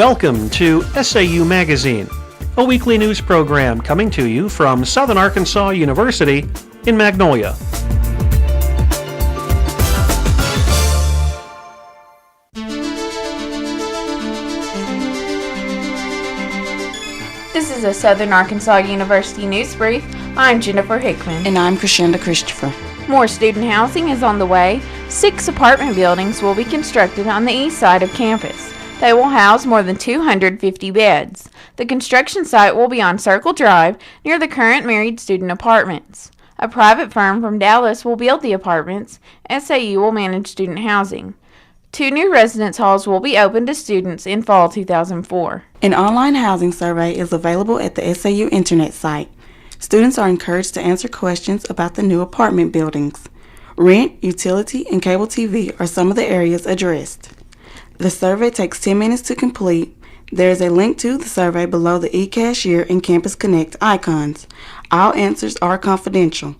Welcome to SAU Magazine, a weekly news program coming to you from Southern Arkansas University in Magnolia. This is a Southern Arkansas University news brief. I'm Jennifer Hickman. And I'm Chrishanda Christopher. More student housing is on the way. 6 apartment buildings will be constructed on the east side of campus. They will house more than 250 beds. The construction site will be on Circle Drive near the current married student apartments. A private firm from Dallas will build the apartments. SAU will manage student housing. 2 new residence halls will be open to students in fall 2004. An online housing survey is available at the SAU internet site. Students are encouraged to answer questions about the new apartment buildings. Rent, utility, and cable TV are some of the areas addressed. The survey takes 10 minutes to complete. There is a link to the survey below the eCashier and Campus Connect icons. All answers are confidential.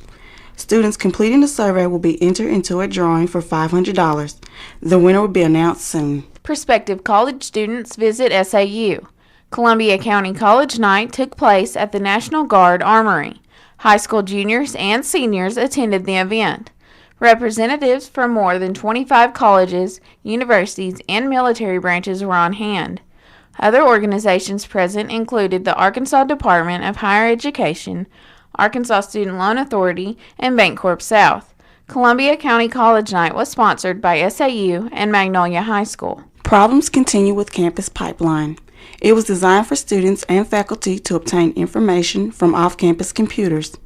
Students completing the survey will be entered into a drawing for $500. The winner will be announced soon. Prospective college students visit SAU. Columbia County College Night took place at the National Guard Armory. High school juniors and seniors attended the event. Representatives from more than 25 colleges, universities, and military branches were on hand. Other organizations present included the Arkansas Department of Higher Education, Arkansas Student Loan Authority, and Bancorp South. Columbia County College Night was sponsored by SAU and Magnolia High School. Problems continue with Campus Pipeline. It was designed for students and faculty to obtain information from off-campus computers.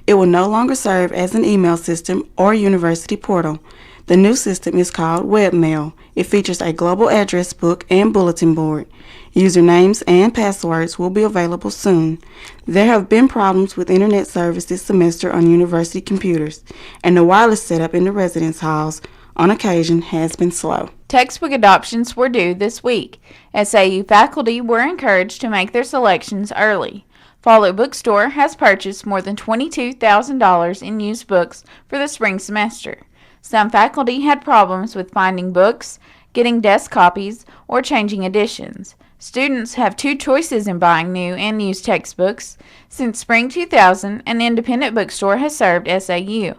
It will no longer serve as an email system or university portal. The new system is called WebMail. It features a global address book and bulletin board. Usernames and passwords will be available soon. There have been problems with internet service this semester on university computers, and the wireless setup in the residence halls on occasion has been slow. Textbook adoptions were due this week. SAU faculty were encouraged to make their selections early. Follow Bookstore has purchased more than $22,000 in used books for the spring semester. Some faculty had problems with finding books, getting desk copies, or changing editions. Students have 2 choices in buying new and used textbooks. Since spring 2000, an independent bookstore has served SAU.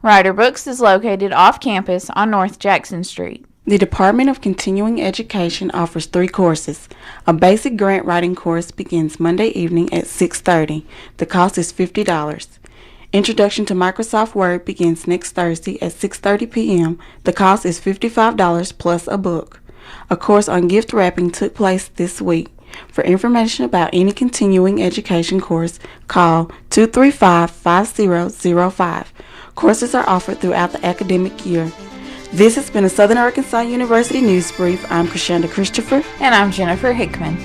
Ryder Books is located off campus on North Jackson Street. The Department of Continuing Education offers 3 courses. A basic grant writing course begins Monday evening at 6:30. The cost is $50. Introduction to Microsoft Word begins next Thursday at 6:30 p.m. The cost is $55 plus a book. A course on gift wrapping took place this week. For information about any continuing education course, call 235-5005. Courses are offered throughout the academic year. This has been a Southern Arkansas University News Brief. I'm Chrishanda Christopher. And I'm Jennifer Hickman.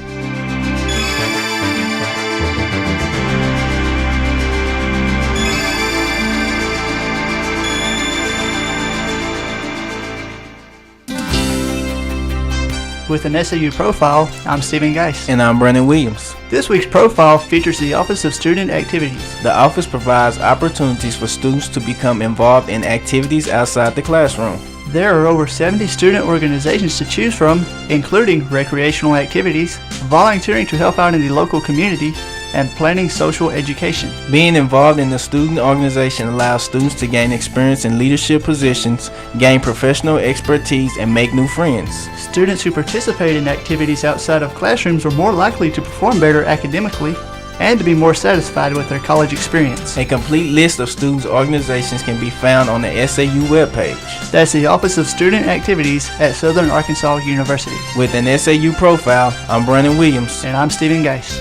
With an SAU profile, I'm Geist. And I'm Brannon Williams. This week's profile features the Office of Student Activities. The office provides opportunities for students to become involved in activities outside the classroom. There are over 70 student organizations to choose from, including recreational activities, volunteering to help out in the local community, and planning social education. Being involved in the student organization allows students to gain experience in leadership positions, gain professional expertise, and make new friends. Students who participate in activities outside of classrooms are more likely to perform better academically and to be more satisfied with their college experience. A complete list of students' organizations can be found on the SAU webpage. That's the Office of Student Activities at Southern Arkansas University. With an SAU profile, I'm Brannon Williams. And I'm Geist.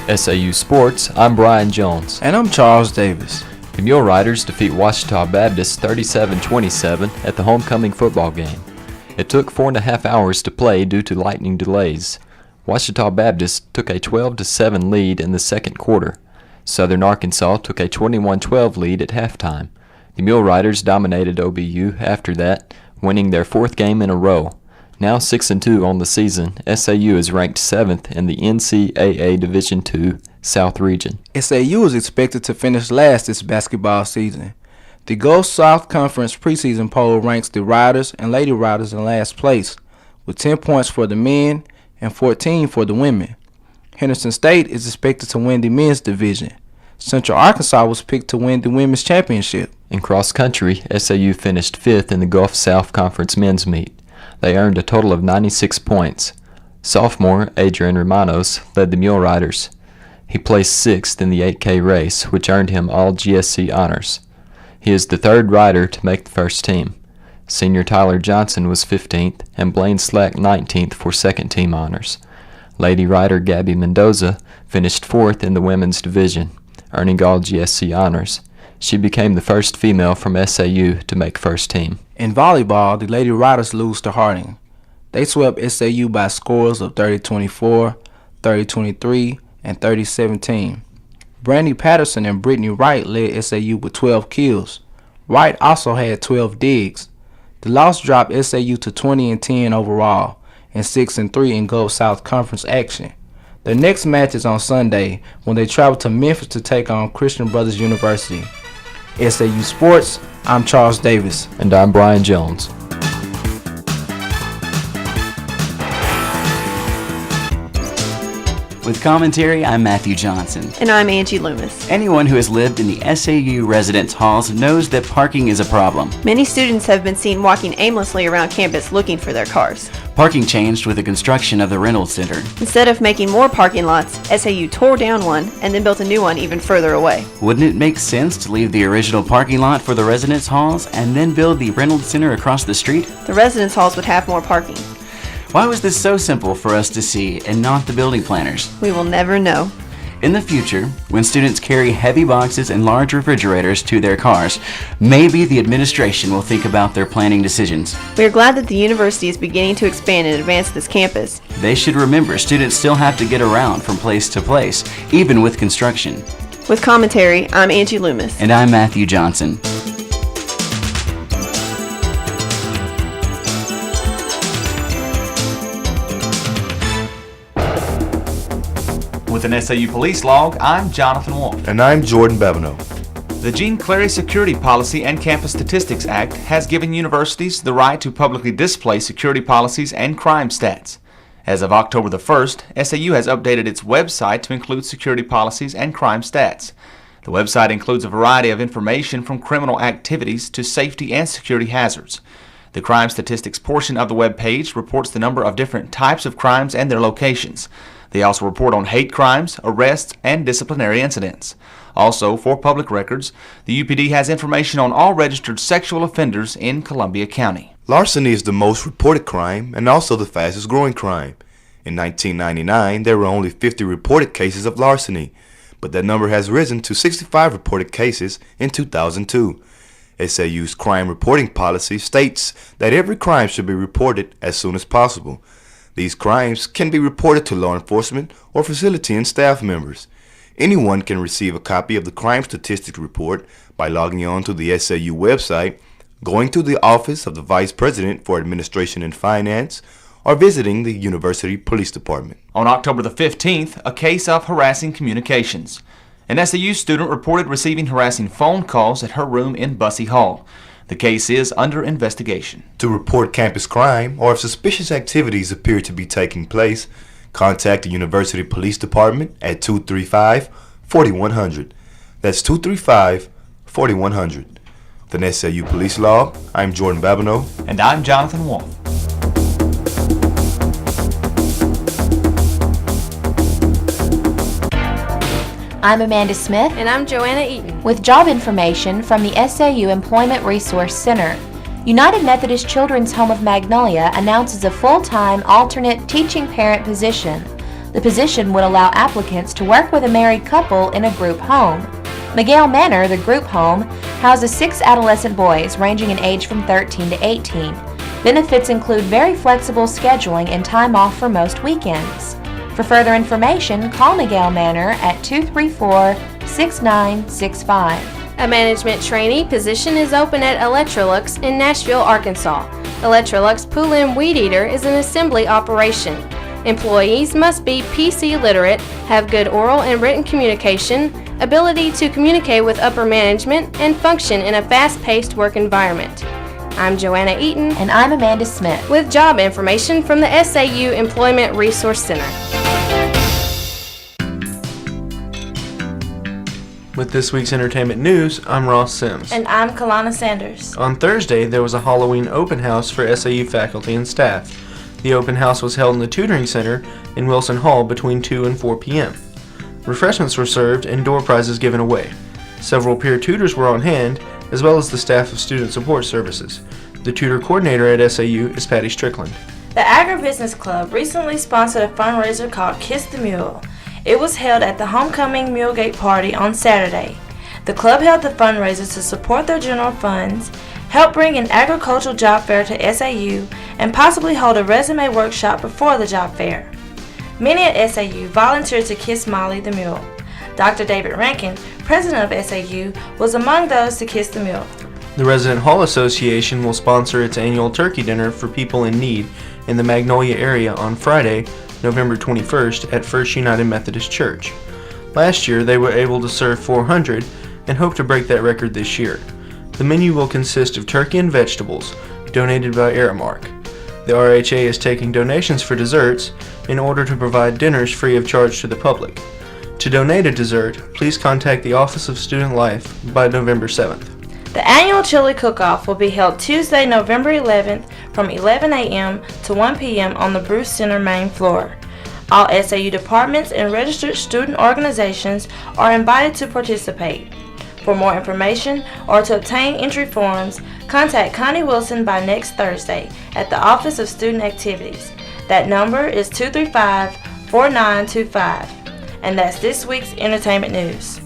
SAU Sports, I'm Brian Jones. And I'm Charles Davis. The Mule Riders defeat Ouachita Baptist 37-27 at the homecoming football game. It took 4.5 hours to play due to lightning delays. Ouachita Baptist took a 12-7 lead in the second quarter. Southern Arkansas took a 21-12 lead at halftime. The Mule Riders dominated OBU after that, winning their 4th game in a row. Now 6-2 on the season, SAU is ranked 7th in the NCAA Division II South Region. SAU is expected to finish last this basketball season. The Gulf South Conference preseason poll ranks the Riders and Lady Riders in last place, with 10 points for the men and 14 for the women. Henderson State is expected to win the men's division. Central Arkansas was picked to win the women's championship. In cross country, SAU finished 5th in the Gulf South Conference men's meet. They earned a total of 96 points. Sophomore Adrian Romanos led the Mule Riders. He placed 6th in the 8K race, which earned him all GSC honors. He is the third rider to make the first team. Senior Tyler Johnson was 15th and Blaine Slack 19th for second team honors. Lady rider Gabby Mendoza finished 4th in the women's division, earning all GSC honors. She became the first female from SAU to make first team. In volleyball, the Lady Riders lose to Harding. They swept SAU by scores of 30-24, 30-23, and 30-17. Brandy Patterson and Brittany Wright led SAU with 12 kills. Wright also had 12 digs. The loss dropped SAU to 20-10 overall and 6-3 in Gulf South Conference action. Their next match is on Sunday when they travel to Memphis to take on Christian Brothers University. SAU Sports, I'm Charles Davis. And I'm Bryan Jones. With commentary, I'm Matthew Johnson. And I'm Angie Loomis. Anyone who has lived in the SAU residence halls knows that parking is a problem. Many students have been seen walking aimlessly around campus looking for their cars. Parking changed with the construction of the Reynolds Center. Instead of making more parking lots, SAU tore down one and then built a new one even further away. Wouldn't it make sense to leave the original parking lot for the residence halls and then build the Reynolds Center across the street? The residence halls would have more parking. Why was this so simple for us to see and not the building planners? We will never know. In the future, when students carry heavy boxes and large refrigerators to their cars, maybe the administration will think about their planning decisions. We are glad that the university is beginning to expand and advance this campus. They should remember students still have to get around from place to place, even with construction. With commentary, I'm Angie Loomis. And I'm Matthew Johnson. With an SAU Police Log, I'm Jonathan Wolfe. And I'm Jordan Babineau. The Jean Clary Security Policy and Campus Statistics Act has given universities the right to publicly display security policies and crime stats. As of October the 1st, SAU has updated its website to include security policies and crime stats. The website includes a variety of information from criminal activities to safety and security hazards. The crime statistics portion of the web page reports the number of different types of crimes and their locations. They also report on hate crimes, arrests, and disciplinary incidents. Also, for public records, the UPD has information on all registered sexual offenders in Columbia County. Larceny is the most reported crime and also the fastest growing crime. In 1999, there were only 50 reported cases of larceny, but that number has risen to 65 reported cases in 2002. SAU's crime reporting policy states that every crime should be reported as soon as possible. These crimes can be reported to law enforcement or facility and staff members. Anyone can receive a copy of the crime statistics report by logging on to the SAU website, going to the office of the Vice President for Administration and Finance, or visiting the University Police Department. On October the 15th, a case of harassing communications. An SAU student reported receiving harassing phone calls at her room in Bussey Hall. The case is under investigation. To report campus crime or if suspicious activities appear to be taking place, contact the University Police Department at 235-4100. That's 235-4100. With an SAU Police Log, I'm Jordan Babineau. And I'm Jonathan Wolfe. I'm Amanda Smith. And I'm Joanna Eaton. With job information from the SAU Employment Resource Center. United Methodist Children's Home of Magnolia announces a full-time alternate teaching parent position. The position would allow applicants to work with a married couple in a group home. Miguel Manor, the group home, houses 6 adolescent boys ranging in age from 13 to 18. Benefits include very flexible scheduling and time off for most weekends. For further information, call Miguel Manor at 234-6965. A management trainee position is open at Electrolux in Nashville, Arkansas. Electrolux Pull-In Weed Eater is an assembly operation. Employees must be PC literate, have good oral and written communication, ability to communicate with upper management, and function in a fast-paced work environment. I'm Joanna Eaton. And I'm Amanda Smith. With job information from the SAU Employment Resource Center. With this week's entertainment news, I'm Ross Sims. And I'm Colana Sanders. On Thursday, there was a Halloween open house for SAU faculty and staff. The open house was held in the Tutoring Center in Wilson Hall between 2 and 4 p.m. Refreshments were served and door prizes given away. Several peer tutors were on hand, as well as the staff of Student Support Services. The tutor coordinator at SAU is Patty Strickland. The Agribusiness Club recently sponsored a fundraiser called Kiss the Mule. It was held at the Homecoming Mulegate Party on Saturday. The club held the fundraiser to support their general funds, help bring an agricultural job fair to SAU, and possibly hold a resume workshop before the job fair. Many at SAU volunteered to kiss Molly the Mule. Dr. David Rankin, president of SAU, was among those to kiss the mule. The Resident Hall Association will sponsor its annual turkey dinner for people in need in the Magnolia area on Friday, November 21st at First United Methodist Church. Last year, they were able to serve 400 and hope to break that record this year. The menu will consist of turkey and vegetables, donated by Aramark. The RHA is taking donations for desserts in order to provide dinners free of charge to the public. To donate a dessert, please contact the Office of Student Life by November 7th. The annual chili cook-off will be held Tuesday, November 11th from 11 a.m. to 1 p.m. on the Bruce Center main floor. All SAU departments and registered student organizations are invited to participate. For more information or to obtain entry forms, contact Connie Wilson by next Thursday at the Office of Student Activities. That number is 235-4925. And that's this week's entertainment news.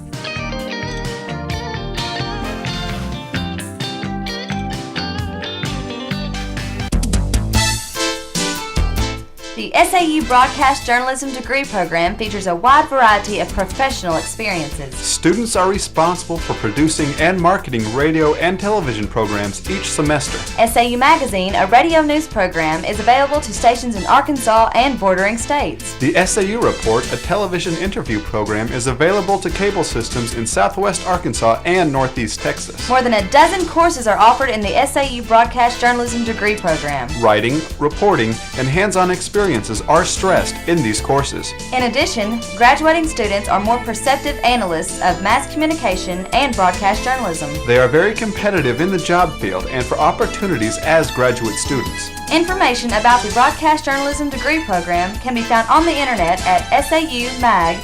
The SAU Broadcast Journalism degree program features a wide variety of professional experiences. Students are responsible for producing and marketing radio and television programs each semester. SAU Magazine, a radio news program, is available to stations in Arkansas and bordering states. The SAU Report, a television interview program, is available to cable systems in southwest Arkansas and northeast Texas. More than a dozen courses are offered in the SAU Broadcast Journalism degree program. Writing, reporting, and hands-on experiences are stressed in these courses. In addition, graduating students are more perceptive analysts of mass communication and broadcast journalism. They are very competitive in the job field and for opportunities as graduate students. Information about the Broadcast Journalism degree program can be found on the internet at saumag.edu.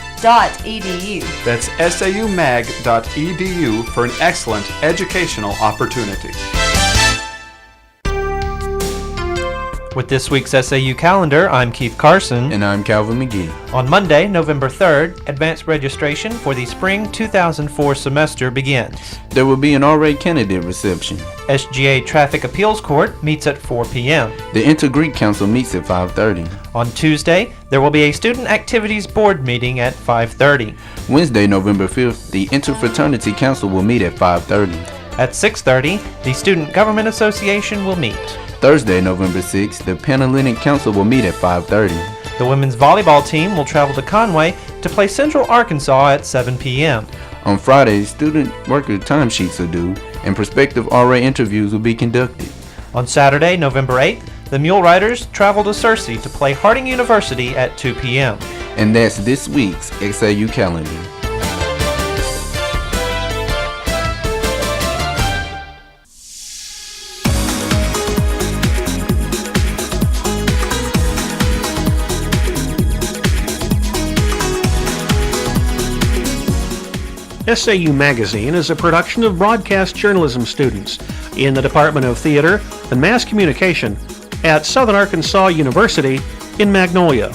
That's saumag.edu for an excellent educational opportunity. With this week's SAU calendar, I'm Keith Carson. And I'm Calvin McGee. On Monday, November 3rd, advanced registration for the spring 2004 semester begins. There will be an R.A. candidate reception. SGA Traffic Appeals Court meets at 4 p.m. The Inter-Greek Council meets at 5:30. On Tuesday, there will be a Student Activities Board meeting at 5:30. Wednesday, November 5th, the Interfraternity Council will meet at 5:30. At 6:30, the Student Government Association will meet. Thursday, November 6th, the Panhellenic Council will meet at 5:30. The women's volleyball team will travel to Conway to play Central Arkansas at 7 p.m. On Friday, student worker timesheets are due, and prospective RA interviews will be conducted. On Saturday, November 8th, the Mule Riders travel to Searcy to play Harding University at 2 p.m. And that's this week's SAU calendar. SAU Magazine is a production of broadcast journalism students in the Department of Theater and Mass Communication at Southern Arkansas University in Magnolia.